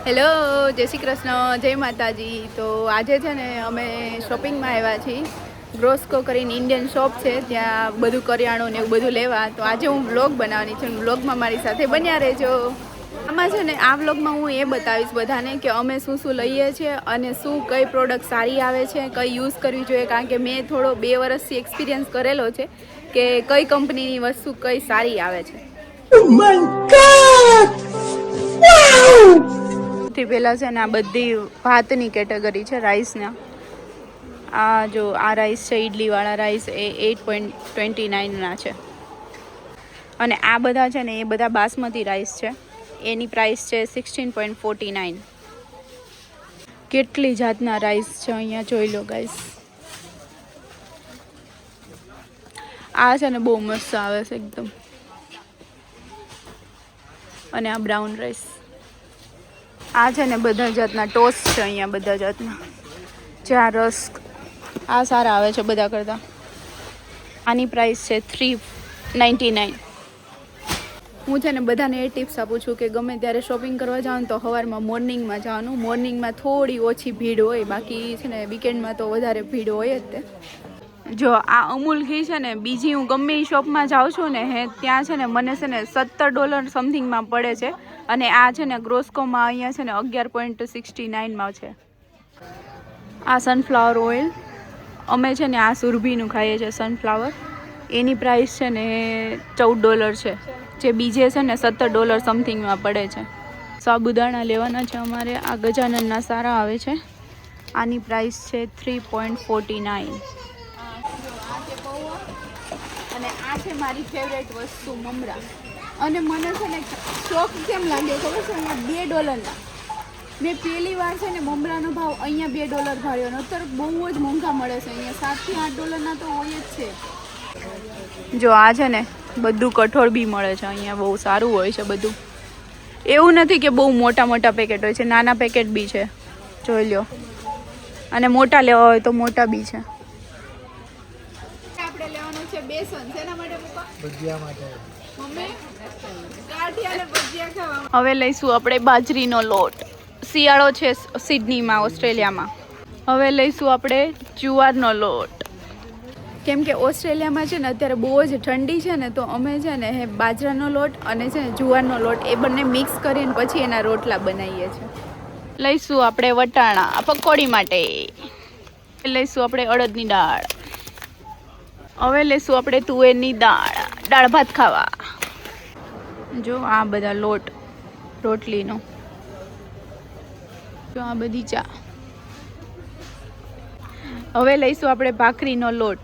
Hello, જય શ્રી કૃષ્ણ, જય માતાજી. તો આજે છે ને અમે શોપિંગમાં આવ્યા છીએ. ગ્રોસ્કો કરીને ઇન્ડિયન શોપ છે, ત્યાં બધું કરિયાણું ને એવું બધું લેવા. તો આજે હું વ્લોગ બનાવવાની છું. વ્લોગમાં મારી સાથે બન્યા રહેજો. આમાં છે ને આ વ્લોગમાં હું એ બતાવીશ બધાને કે અમે શું શું લઈએ છીએ અને શું કઈ પ્રોડક્ટ સારી આવે છે, કઈ યુઝ કરવી જોઈએ. કારણ કે મેં થોડો 2 વર્ષથી એક્સપિરિયન્સ કરેલો છે કે કઈ કંપનીની વસ્તુ કઈ સારી આવે છે. સૌથી પહેલાં છે ને આ બધી ભાતની કેટેગરી છે, રાઈસના. આ જો આ રાઈસ છે, ઇડલીવાળા રાઈસ, એ 8.29ના છે. અને આ બધા છે ને એ બધા બાસમતી રાઈસ છે, એની પ્રાઇસ છે 16.49. કેટલી જાતના રાઈસ છે અહીંયા, જોઈ લો ગાઈસ. આ છે ને બહુ મસ્ત આવે છે એકદમ. અને આ બ્રાઉન રાઈસ. આ છે ને બધા જાતના ટોસ્ટ છે અહીંયા, બધા જાતના. જે આ રસ્ક, આ સારા આવે છે બધા કરતાં. આની પ્રાઇસ છે 3.99. હું છે ને બધાને એ ટિપ્સ આપું છું કે ગમે ત્યારે શોપિંગ કરવા જાઓ ને તો સવારમાં મોર્નિંગમાં જવાનું. મોર્નિંગમાં થોડી ઓછી ભીડ હોય, બાકી છે ને વીકેન્ડમાં તો વધારે ભીડ હોય જ તે. જો આ અમૂલ ઘી છે ને, બીજી હું ગમે એ શોપમાં જાઉં છું ને ત્યાં છે ને મને છે ને $17 સમથિંગમાં પડે છે. અને આ છે ને ગ્રોસ્કોમાં અહીંયા છે ને 11.69માં છે. આ સનફ્લાવર ઓઇલ, અમે છે ને આ સુરભીનું ખાઈએ છીએ સનફ્લાવર. એની પ્રાઇસ છે ને $14 છે, જે બીજે છે ને $17 સમથિંગમાં પડે છે. સાબુદાણા લેવાના છે અમારે. આ ગજાનનના સારા આવે છે, આની પ્રાઇસ છે 3.49. અને આ છે મારી ફેવરેટ વસ્તુ, મમરા. અને મને છે ને શોખ કેમ લાગ્યો ખબર છે, અહીંયા $2ના. મેં પહેલી વાર છે ને મમરાનો ભાવ અહીંયા $2 ભાવ્યો. અત્યારે બહુ જ મોંઘા મળે છે અહીંયા, $7 થી $8 તો હોય જ છે. જો આ છે ને બધું કઠોળ બી મળે છે અહીંયા, બહુ સારું હોય છે બધું. એવું નથી કે બહુ મોટા મોટા પેકેટ હોય છે, નાના પેકેટ બી છે, જોઈ લો. અને મોટા લેવા હોય તો મોટા બી છે. આપણે લેવાનું છે બેસન. શેના માટે પપ્પા? ભજીયા માટે. મમ્મી ગાંઠિયા ને ભજીયા ખાવા. હવે લઈશું આપણે બાજરીનો લોટ. શિયાળો છે સિડનીમાં, ઓસ્ટ્રેલિયામાં. હવે લઈશું આપણે જુવારનો લોટ. કેમ કે ઓસ્ટ્રેલિયામાં છે ને અત્યારે બહુ જ ઠંડી છે ને, તો અમે છે ને બાજરાનો લોટ અને છે ને જુવારનો લોટ એ બંને મિક્સ કરીને પછી એના રોટલા બનાવીએ છીએ. લઈશું આપણે વટાણા પકોડી માટે. લઈશું આપણે અડદની દાળ. હવે લઈશું આપણે તુવેરની દાળ, દાળ ભાત ખાવા. જો આ બધા લોટ રોટલીનો. જો આ બધી ચા. હવે લઈશું આપણે ભાખરીનો લોટ.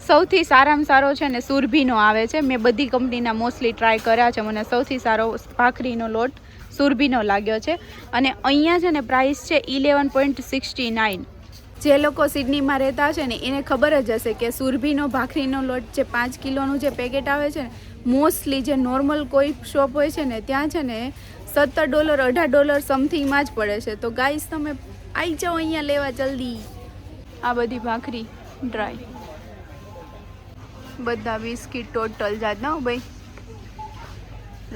સૌથી સારામાં સારો છે ને સુરભીનો આવે છે. મેં બધી કંપનીના મોસ્ટલી ટ્રાય કર્યા છે, મને સૌથી સારો ભાખરીનો લોટ સુરભીનો લાગ્યો છે. અને અહીંયા છે ને પ્રાઇસ છે 11.69. જે લોકો સિડનીમાં રહેતા છે ને એને ખબર જ હશે કે સુરભીનો ભાખરીનો લોટ જે 5 કિલોનું જે પેકેટ આવે છે ને, મોસ્ટલી જે નોર્મલ કોઈ શોપ હોય છે ને ત્યાં છે ને $17 $18 સમથિંગમાં જ પડે છે. તો ગાઈસ તમે આવી જાઓ અહીંયા લેવા જલ્દી. આ બધી ભાખરી ડ્રાય, બધા બિસ્કીટ ટોટલ જાતના હો ભાઈ.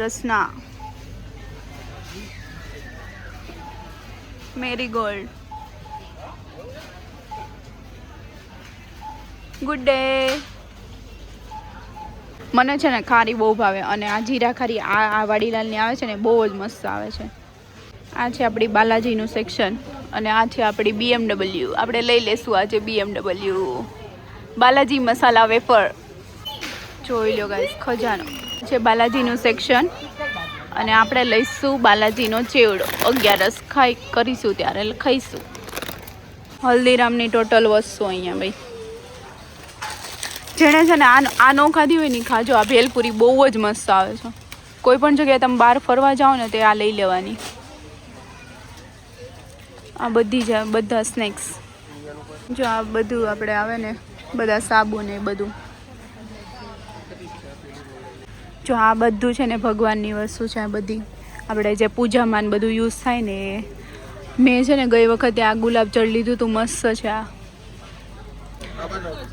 રસના, મેરીગોલ્ડ. Good day. મને છે ને ખારી બહુ ભાવે, અને આ જીરા ખારી આ વાડીલાલની આવે છે ને બહુ જ મસ્ત આવે છે. આ છે આપણી બાલાજીનું સેક્શન, અને આ છે આપણી BMW. આપણે લઈ લેશું આજે BMW બાલાજી મસાલા વેફર. જોઈ લો ગાઈસ, ખજાનો છે બાલાજીનું સેક્શન. અને આપણે લઈશું બાલાજીનો ચેવડો. 11 કરીશું ત્યારે ખાઈશું. હલ્દીરામની ટોટલ વસ્તુ અહીંયા ભાઈ. જેણે છે ને આ નો ખાધી હોય ને ખાજો. આ ભેલપુરી બહુ જ મસ્ત આવે છે. કોઈ પણ જગ્યાએ તમે બહાર ફરવા જાઓ ને તે આ લઈ લેવાની. આ બધી જ બધા સ્નેક્સ. જો આ બધું આપણે આવે ને બધા સાબુ ને બધું. જો આ બધું છે ને ભગવાનની વસ્તુ છે. આ બધી આપણે જે પૂજામાં બધું યુઝ થાય ને. મેં છે ને ગઈ વખતે આ ગુલાબજળ લીધું હતું, મસ્ત છે.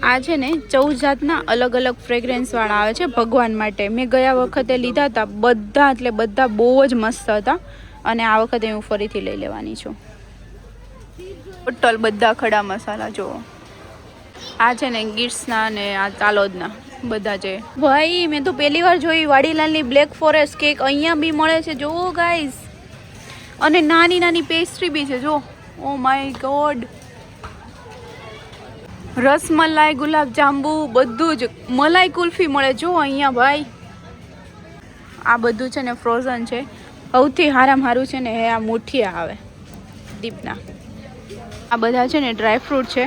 આ છે ને 14 જાતના અલગ અલગ ફ્રેગ્રન્સ વાળા આવે છે ભગવાન માટે. મેં ગયા વખતે લીધા હતા બધા, એટલે બધા બહુ જ મસ્ત હતા. અને આ વખતે હું ફરીથી લઈ લેવાની છું. ટોટલ બધા ખડા મસાલા જુઓ. આ છે ને ગીટ્સના ને આ તાલોદના બધા છે. ભાઈ મેં તો પહેલી વાર જોઈ વાડીલાલની બ્લેક ફોરેસ્ટ કેક અહીંયા બી મળે છે જુઓ ગાઈઝ. અને નાની નાની પેસ્ટ્રી બી છે જો. Oh my god. Rasmalai, gulab jamun બધું જ. મલાઈ કુલ્ફી મળે જો અહીંયા ભાઈ. આ બધું છે ને ફ્રોઝન છે. સૌથી સારામાં સારું છે ને આ મુઠિયા આવે દીપના. આ બધા છે ને ડ્રાય ફ્રૂટ છે.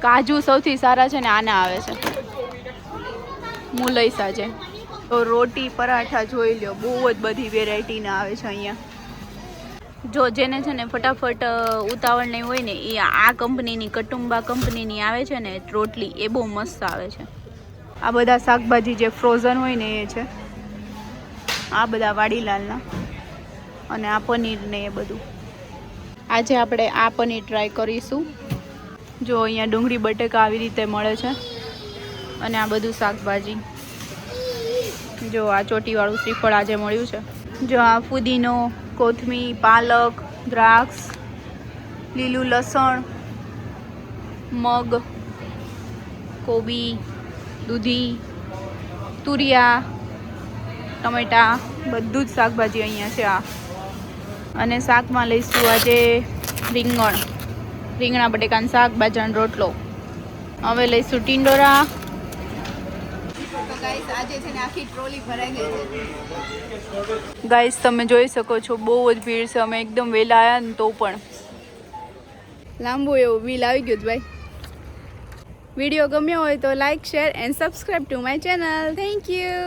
કાજુ સૌથી સારા છે ને આના આવે છે મુલૈસા છે. તો રોટી પરાઠા જોઈ લો બહુ જ બધી વેરાયટીના આવે છે અહીંયા. જો જેને છે ને ફટાફટ ઉતાવળ નહીં હોય ને એ આ કંપનીની કટુંબા કંપનીની આવે છે ને રોટલી એ બહુ મસ્ત આવે છે. આ બધા શાકભાજી જે ફ્રોઝન હોય ને એ છે. આ બધા વાડીલાલના. અને આ પનીર ને એ બધું. આજે આપણે આ પનીર ટ્રાય કરીશું. જો અહીંયા ડુંગળી બટેકા આવી રીતે મળે છે. અને આ બધું શાકભાજી. જો આ ચોટીવાળું શ્રીફળ આજે મળ્યું છે. જો આ ફુદીનો, કોથમીર, પાલક, દ્રાક્ષ, લીલું લસણ, મગ, કોબી, દૂધી, તુરિયા, ટમેટા બધું જ શાકભાજી અહીંયા છે. આ અને શાકમાં લઈશું આજે રીંગણા બટેકાનું શાક, બાજરાનો રોટલો. હવે લઈશું ટિંડોરા. આજે છે ને આખી ટ્રોલી ભરાઈ ગઈ છે ગાઈસ. તમે જોઈ શકો છો બહુ જ ભીડ છે. અમે એકદમ વહેલા આવ્યા ને તો પણ લાંબુ એવું બિલ આવી ગયું ભાઈ. વિડીયો ગમ્યો હોય તો like, share and subscribe to my channel. Thank you.